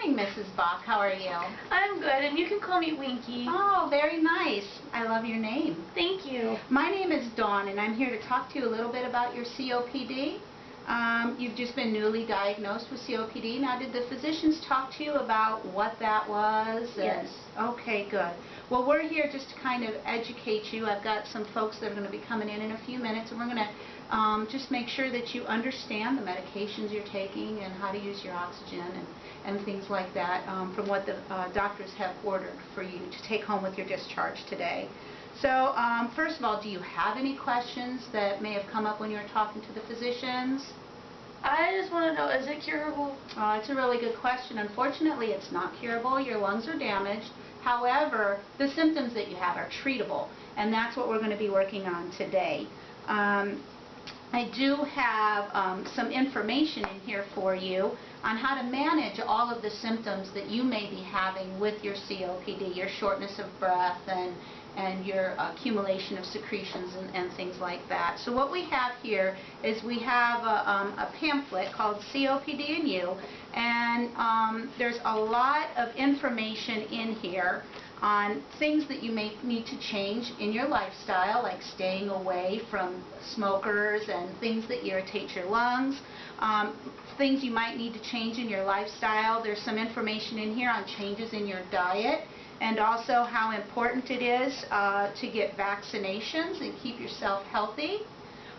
morning, Mrs. Bach. How are you? I'm good, and you can call me Winky. Oh, very nice. I love your name. Thank you. My name is Dawn, and I'm here to talk to you a little bit about your COPD. You've just been newly diagnosed with COPD. Now, did the physicians talk to you about what that was? Yes. Okay, good. Well, we're here just to kind of educate you. I've got some folks that are going to be coming in a few minutes, and we're going to just make sure that you understand the medications you're taking and how to use your oxygen and things like that from what the doctors have ordered for you to take home with your discharge today. So, first of all, do you have any questions that may have come up when you were talking to the physicians? I just want to know, is it curable? It's a really good question. Unfortunately, it's not curable. Your lungs are damaged. However, the symptoms that you have are treatable, and that's what we're going to be working on today. I do have some information in here for you on how to manage all of the symptoms that you may be having with your COPD, your shortness of breath and your accumulation of secretions and things like that. So what we have here is we have a pamphlet called COPD and You, and there's a lot of information in here on things that you may need to change in your lifestyle, like staying away from smokers and things that irritate your lungs, things you might need to change in your lifestyle. There's some information in here on changes in your diet, and also how important it is to get vaccinations and keep yourself healthy.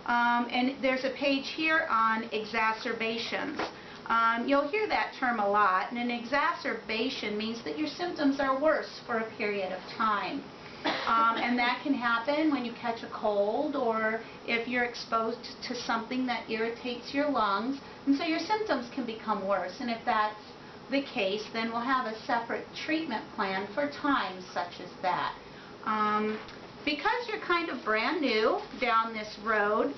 And there's a page here on exacerbations. You'll hear that term a lot, and an exacerbation means that your symptoms are worse for a period of time. And that can happen when you catch a cold or if you're exposed to something that irritates your lungs, and so your symptoms can become worse. And if that's the case, then we'll have a separate treatment plan for times such as that. Because you're kind of brand new down this road,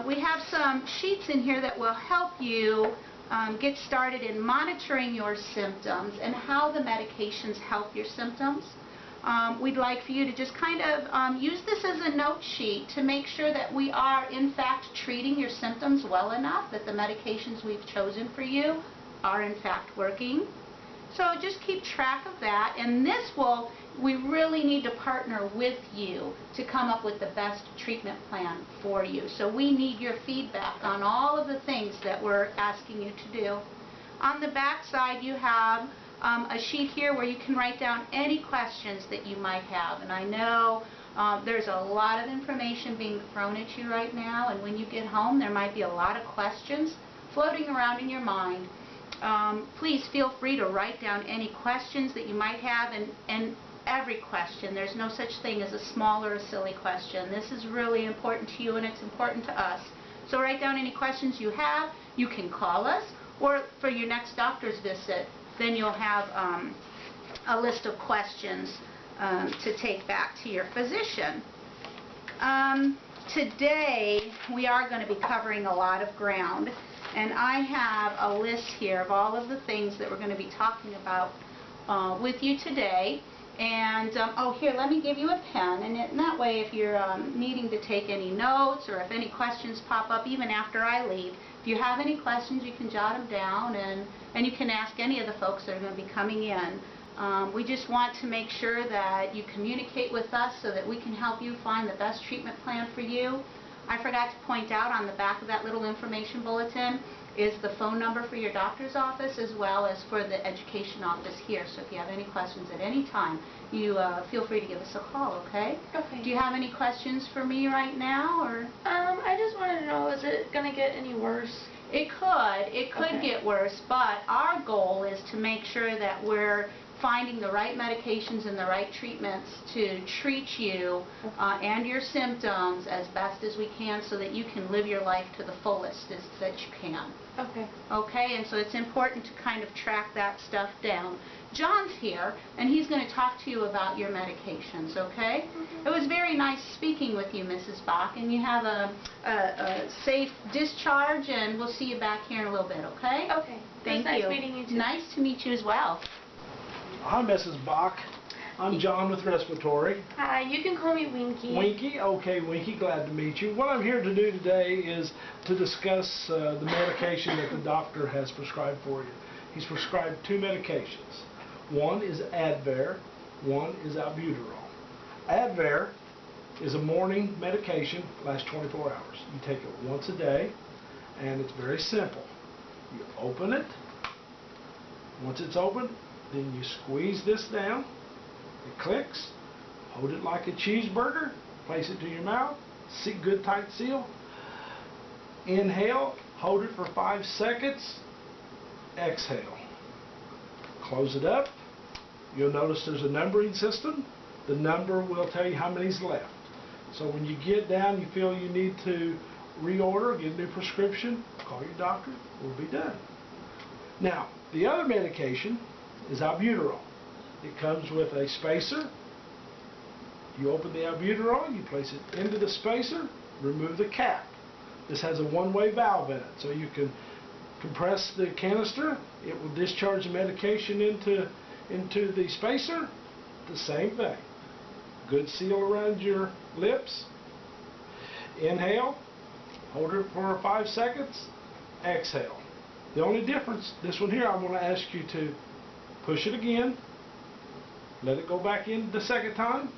we have some sheets in here that will help you get started in monitoring your symptoms and how the medications help your symptoms. We'd like for you to just kind of use this as a note sheet to make sure that we are in fact treating your symptoms well enough, that the medications we've chosen for you are in fact working. So just keep track of that, and we really need to partner with you to come up with the best treatment plan for you. So we need your feedback on all of the things that we're asking you to do. On the back side, you have a sheet here where you can write down any questions that you might have, and I know there's a lot of information being thrown at you right now, and when you get home there might be a lot of questions floating around in your mind. Please feel free to write down any questions that you might have, and every question. There's no such thing as a small or a silly question. This is really important to you, and it's important to us. So write down any questions you have. You can call us, or for your next doctor's visit, then you'll have a list of questions to take back to your physician. Today we are going to be covering a lot of ground, and I have a list here of all of the things that we're going to be talking about with you today. And oh, here, let me give you a pen, and that way if you're needing to take any notes or if any questions pop up even after I leave, if you have any questions you can jot them down, and you can ask any of the folks that are going to be coming in. We just want to make sure that you communicate with us so that we can help you find the best treatment plan for you. I forgot to point out on the back of that little information bulletin is the phone number for your doctor's office as well as for the education office here. So if you have any questions at any time, you feel free to give us a call, okay? Okay. Do you have any questions for me right now, or? I just wanted to know, is it going to get any worse? It could. It could Okay. get worse, but our goal is to make sure that we're finding the right medications and the right treatments to treat you and your symptoms as best as we can so that you can live your life to the fullest that you can. Okay. Okay, and so it's important to kind of track that stuff down. John's here, and he's going to talk to you about your medications, okay? Mm-hmm. It was very nice speaking with you, Mrs. Bach, and you have a safe discharge, and we'll see you back here in a little bit, okay? Okay. Thank you. Nice meeting you too. Nice to meet you as well. Hi, Mrs. Bach. I'm John with Respiratory. Hi, you can call me Winky. Winky? Okay, Winky, glad to meet you. What I'm here to do today is to discuss the medication that the doctor has prescribed for you. he's prescribed 2 medications. One is Advair, one is albuterol. Advair is a morning medication, lasts 24 hours. You take it once a day, and it's very simple. You open it. Once it's open, then you squeeze this down. It clicks. Hold it like a cheeseburger. Place it to your mouth. See, good tight seal. Inhale. Hold it for 5 seconds. Exhale. Close it up. You'll notice there's a numbering system. The number will tell you how many's left. So when you get down, you feel you need to reorder, get a new prescription, call your doctor, we'll be done. Now, the other medication is albuterol. It comes with a spacer. You open the albuterol, you place it into the spacer, remove the cap. This has a one-way valve in it, so you can compress the canister. It will discharge the medication into the spacer. The same thing. Good seal around your lips. Inhale. Hold it for 5 seconds. Exhale. The only difference, this one here, I'm going to ask you to push it again. Let it go back in the second time.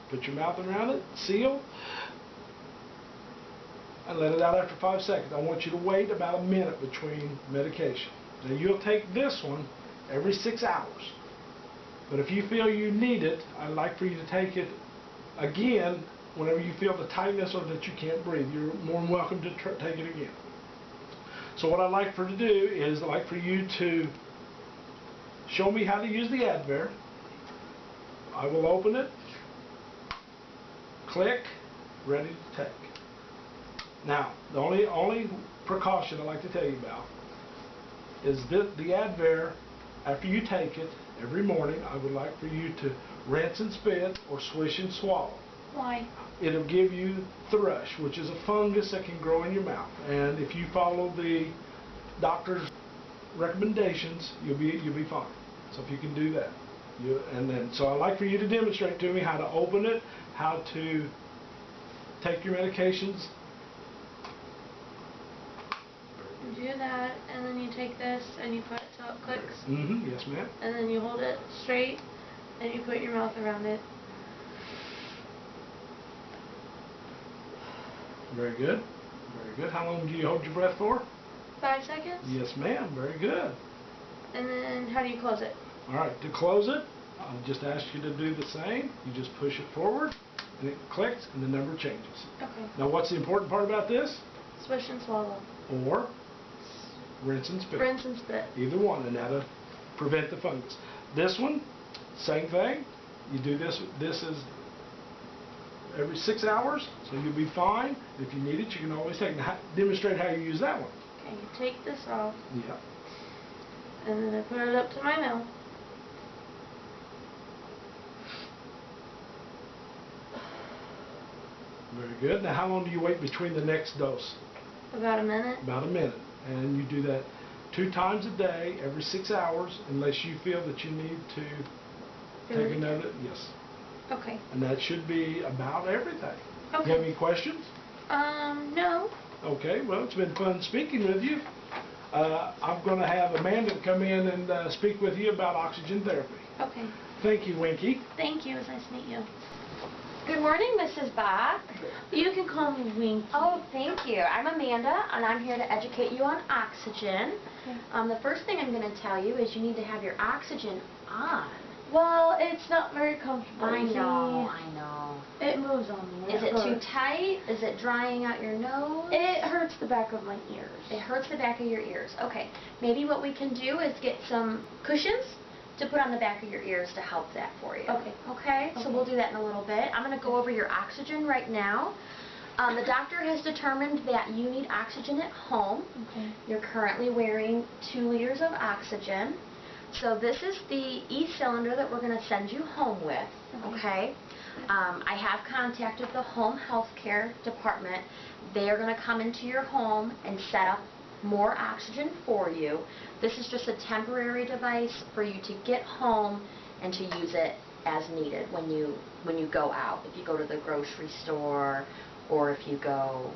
Put your mouth around it. Seal. And let it out after 5 seconds. I want you to wait about a minute between medication. Now you'll take this one every 6 hours. But if you feel you need it, I'd like for you to take it again whenever you feel the tightness or that you can't breathe. You're more than welcome to take it again. So what I'd like for you to do is I'd like for you to show me how to use the Advair. I will open it. Click. Ready to take. Now, the only precaution I'd like to tell you about is that the Advair, after you take it, every morning, I would like for you to rinse and spit or swish and swallow. Why? It'll give you thrush, which is a fungus that can grow in your mouth. And if you follow the doctor's recommendations, you'll be fine. So if you can do that, so I'd like for you to demonstrate to me how to open it, how to take your medications. You do that, and then you take this and you put it till it clicks. Mm-hmm. Yes, ma'am. And then you hold it straight and you put your mouth around it. Very good. Very good. How long do you hold your breath for? 5 seconds. Yes, ma'am. Very good. And then how do you close it? All right. To close it, I'll just ask you to do the same. You just push it forward, and it clicks, and the number changes. Okay. Now, what's the important part about this? Swish and swallow. Or rinse and spit. Rinse and spit. Either one, and that'll prevent the fungus. This one, same thing. You do this. This is every 6 hours, so you'll be fine. If you need it, you can always demonstrate how you use that one. Okay, you take this off. Yeah. And then I put it up to my mouth. Very good. Now, how long do you wait between the next dose? About a minute. About a minute. And you do that 2 times a day, every 6 hours, unless you feel that you need to take another. Yes. Okay. And that should be about everything. Okay. Do you have any questions? No. Okay, well, it's been fun speaking with you. I'm going to have Amanda come in and speak with you about oxygen therapy. Okay. Thank you, Winky. Thank you. It was nice to meet you. Good morning, Mrs. Bach. You can call me Winky. Oh, thank you. I'm Amanda, and I'm here to educate you on oxygen. Okay. The first thing I'm going to tell you is you need to have your oxygen on. Well, it's not very comfortable. I you know, see. I know. It moves on me. Is it too tight? Is it drying out your nose? It hurts the back of my ears. It hurts the back of your ears. Okay. Maybe what we can do is get some cushions to put on the back of your ears to help that for you. Okay. Okay? So we'll do that in a little bit. I'm going to go over your oxygen right now. The doctor has determined that you need oxygen at home. Okay. You're currently wearing 2 liters of oxygen. So this is the e-cylinder that we're going to send you home with. Okay? I have contacted the home health care department. They are going to come into your home and set up more oxygen for you. This is just a temporary device for you to get home and to use it as needed when you go out. If you go to the grocery store or if you go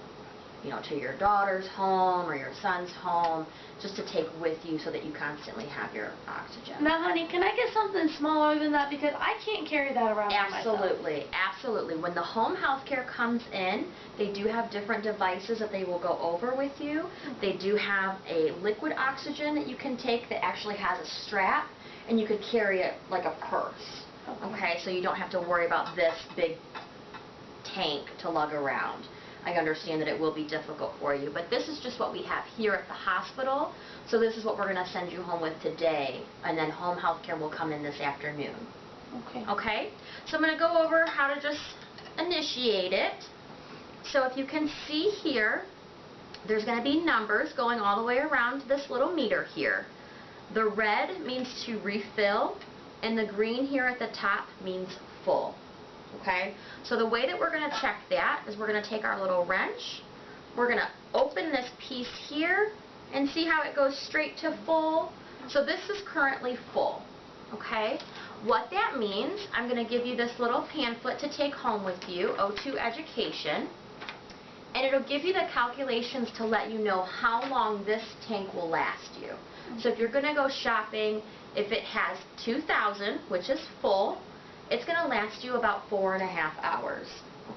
to your daughter's home or your son's home, just to take with you so that you constantly have your oxygen. Now, honey, can I get something smaller than that? Because I can't carry that around by myself. Absolutely, absolutely. When the home health care comes in, they do have different devices that they will go over with you. They do have a liquid oxygen that you can take that actually has a strap, and you could carry it like a purse. Okay, so you don't have to worry about this big tank to lug around. I understand that it will be difficult for you, but this is just what we have here at the hospital. So this is what we're going to send you home with today, and then home health care will come in this afternoon. Okay. Okay? So I'm going to go over how to just initiate it. So if you can see here, there's going to be numbers going all the way around this little meter here. The red means to refill, and the green here at the top means full. Okay, so the way that we're going to check that is we're going to take our little wrench, we're going to open this piece here and see how it goes straight to full. So this is currently full. Okay, what that means, I'm going to give you this little pamphlet to take home with you, O2 Education, and it'll give you the calculations to let you know how long this tank will last you. So if you're going to go shopping, if it has 2,000, which is full, it's going to last you about 4.5 hours,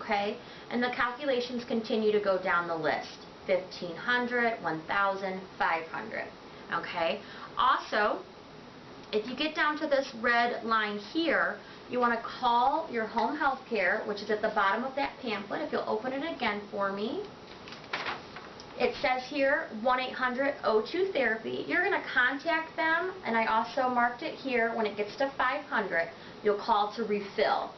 okay? And the calculations continue to go down the list, 1,500, 1,000, 500, okay? Also, if you get down to this red line here, you want to call your home health care, which is at the bottom of that pamphlet. If you'll open it again for me. It says here 1-800-O2-THERAPY. You're going to contact them, and I also marked it here. When it gets to 500, you'll call to refill.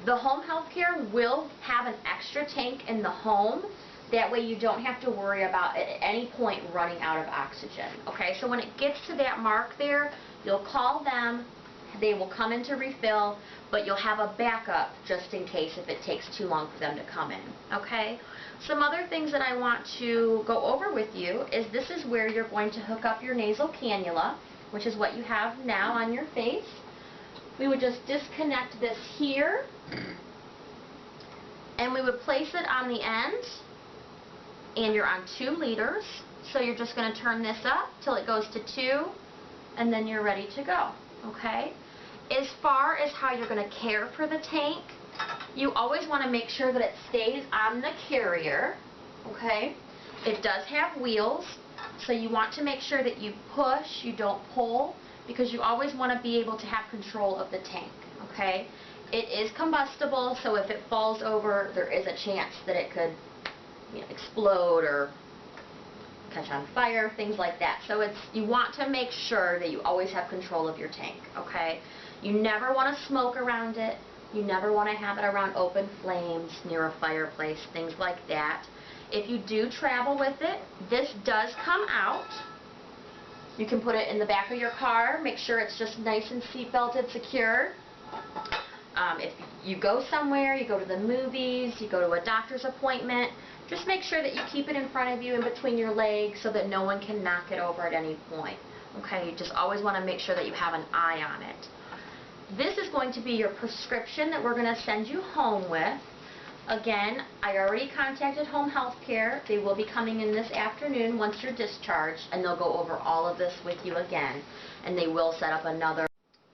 The home health care will have an extra tank in the home. That way you don't have to worry about at any point running out of oxygen. Okay, so when it gets to that mark there, you'll call them. They will come in to refill, but you'll have a backup just in case if it takes too long for them to come in. Okay? Some other things that I want to go over with you is this is where you're going to hook up your nasal cannula, which is what you have now on your face. We would just disconnect this here, and we would place it on the end, and you're on 2 liters. So you're just going to turn this up till it goes to 2, and then you're ready to go. Okay? As far as how you're going to care for the tank, you always want to make sure that it stays on the carrier. Okay? It does have wheels, so you want to make sure that you push, you don't pull, because you always want to be able to have control of the tank. Okay? It is combustible, so if it falls over, there is a chance that it could explode or catch on fire, things like that. So you want to make sure that you always have control of your tank, okay? You never want to smoke around it. You never want to have it around open flames, near a fireplace, things like that. If you do travel with it, this does come out. You can put it in the back of your car. Make sure it's just nice and seat-belted, secure. If you go somewhere, you go to the movies, you go to a doctor's appointment, just make sure that you keep it in front of you in between your legs so that no one can knock it over at any point. Okay, you just always want to make sure that you have an eye on it. This is going to be your prescription that we're going to send you home with. Again, I already contacted home health care. They will be coming in this afternoon once you're discharged, and they'll go over all of this with you again. And they will set up another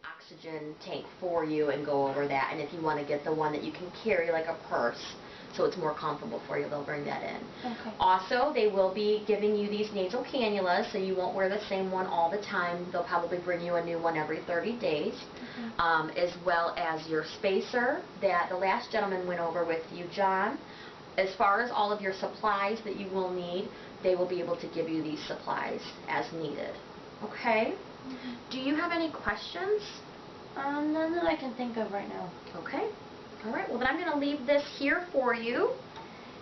oxygen tank for you and go over that. And if you want to get the one that you can carry like a purse, so it's more comfortable for you, they'll bring that in. Okay. Also, they will be giving you these nasal cannulas, so you won't wear the same one all the time. They'll probably bring you a new one every 30 days, as well as your spacer that the last gentleman went over with you, John. As far as all of your supplies that you will need, they will be able to give you these supplies as needed. Okay? Do you have any questions? None that I can think of right now. Okay. All right, well then I'm going to leave this here for you,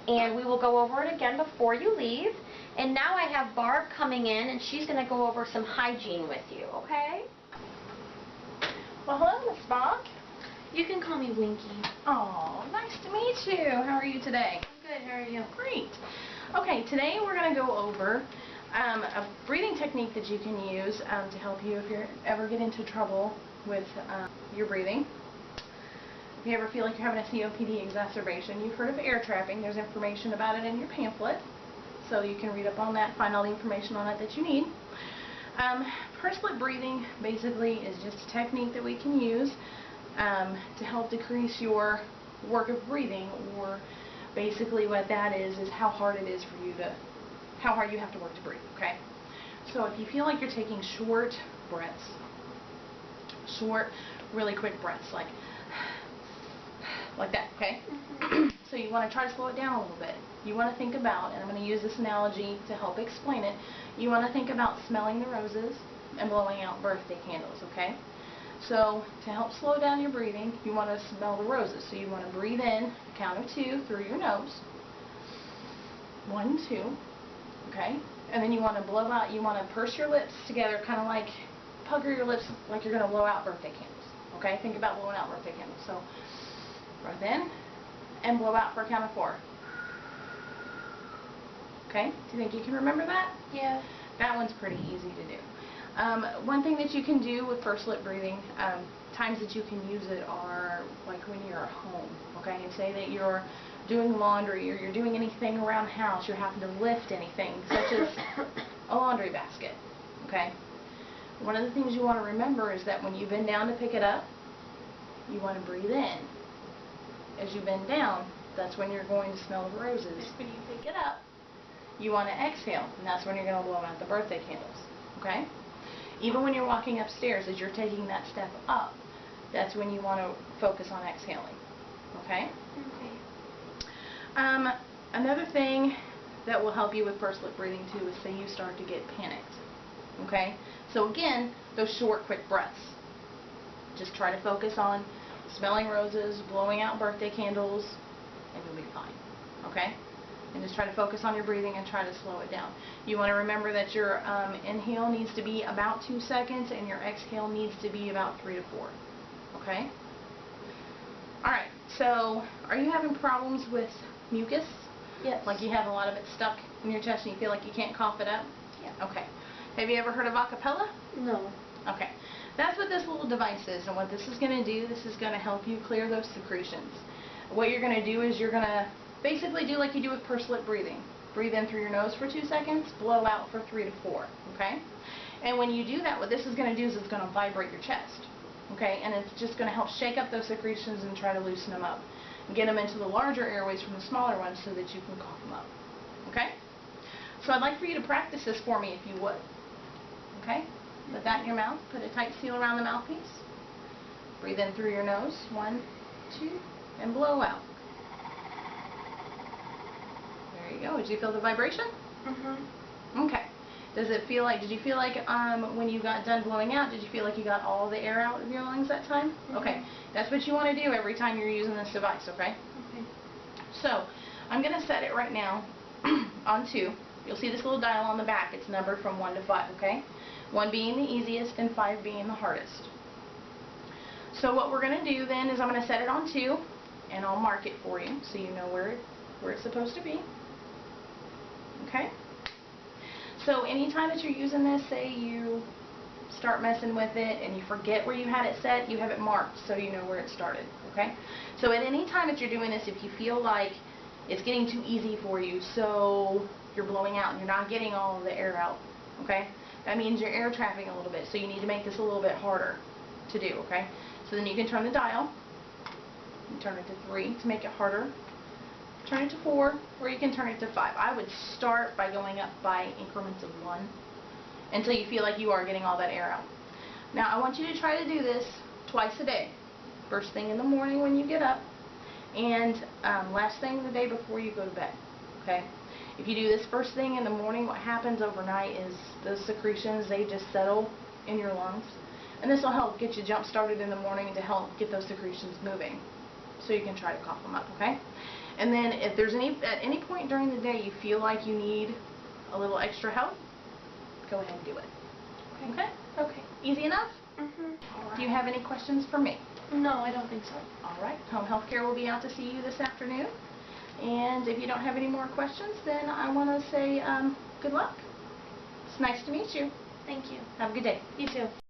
and we will go over it again before you leave. And now I have Barb coming in, and she's going to go over some hygiene with you, okay? Well, hello, Miss Bach. You can call me Winky. Oh, nice to meet you. How are you today? I'm good, how are you? Great. Okay, today we're going to go over a breathing technique that you can use to help you if you ever get into trouble with your breathing. If you ever feel like you're having a COPD exacerbation, you've heard of air trapping. There's information about it in your pamphlet. So you can read up on that, find all the information on it that you need. Pursed lip breathing basically is just a technique that we can use to help decrease your work of breathing, or basically what that is how hard it is for you to, how hard you have to work to breathe, okay? So if you feel like you're taking short breaths, short, really quick breaths, like that, okay? So you want to try to slow it down a little bit. You want to think about, and I'm going to use this analogy to help explain it, you want to think about smelling the roses and blowing out birthday candles, okay? So to help slow down your breathing, you want to smell the roses. So you want to breathe in, count of 2 through your nose. 1, 2, okay? And then you want to blow out, you want to purse your lips together, kind of like pucker your lips like you're going to blow out birthday candles, okay? Think about blowing out birthday candles. So breathe in and blow out for a count of 4. Okay? Do you think you can remember that? Yeah. That one's pretty easy to do. One thing that you can do with pursed lip breathing, times that you can use it are like when you're at home, okay? And say that you're doing laundry or you're doing anything around the house, you're having to lift anything, such as a laundry basket, okay? One of the things you want to remember is that when you bend down to pick it up, you want to breathe in. As you bend down, that's when you're going to smell the roses. When you pick it up, you want to exhale, and that's when you're going to blow out the birthday candles, okay? Even when you're walking upstairs, as you're taking that step up, that's when you want to focus on exhaling, okay? Okay. Another thing that will help you with pursed lip breathing too is say you start to get panicked, okay? So again, those short, quick breaths. Just try to focus on smelling roses, blowing out birthday candles, and you'll be fine, okay? And just try to focus on your breathing and try to slow it down. You want to remember that your inhale needs to be about 2 seconds and your exhale needs to be about 3 to 4, okay? Alright, so are you having problems with mucus? Yes. Like you have a lot of it stuck in your chest and you feel like you can't cough it up? Yeah. Okay. Have you ever heard of acapella? No. Okay. That's what this little device is, and what this is going to do, this is going to help you clear those secretions. What you're going to do is you're going to basically do like you do with pursed lip breathing. Breathe in through your nose for 2 seconds, blow out for 3 to 4, okay? And when you do that, what this is going to do is it's going to vibrate your chest, okay? And it's just going to help shake up those secretions and try to loosen them up. And get them into the larger airways from the smaller ones so that you can cough them up, okay? So I'd like for you to practice this for me if you would, okay? Put that in your mouth. Put a tight seal around the mouthpiece. Breathe in through your nose. 1, 2, and blow out. There you go. Did you feel the vibration? Mm-hmm. Okay. Does it feel like, did you feel like when you got done blowing out, did you feel like you got all the air out of your lungs that time? Mm-hmm. Okay. That's what you want to do every time you're using this device, okay? Okay. So, I'm going to set it right now on 2. You'll see this little dial on the back. It's numbered from 1 to 5, okay? 1 being the easiest and 5 being the hardest. So what we're going to do then is I'm going to set it on 2, and I'll mark it for you so you know where it's supposed to be. Okay? So anytime that you're using this, say you start messing with it and you forget where you had it set, you have it marked so you know where it started. Okay? So at any time that you're doing this, if you feel like it's getting too easy for you, so you're blowing out and you're not getting all of the air out, okay? That means you're air trapping a little bit, so you need to make this a little bit harder to do, okay? So then you can turn the dial, and turn it to 3 to make it harder, turn it to 4, or you can turn it to 5. I would start by going up by increments of 1 until you feel like you are getting all that air out. Now I want you to try to do this twice a day. First thing in the morning when you get up, and last thing the day before you go to bed, okay? If you do this first thing in the morning, what happens overnight is those secretions, they just settle in your lungs. And this will help get you jump started in the morning to help get those secretions moving. So you can try to cough them up, okay? And then if there's at any point during the day you feel like you need a little extra help, go ahead and do it. Okay? Okay. Easy enough? Mm-hmm. Do you have any questions for me? No, I don't think so. All right. Home Health Care will be out to see you this afternoon. And if you don't have any more questions, then I want to say good luck. It's nice to meet you. Thank you. Have a good day. You too.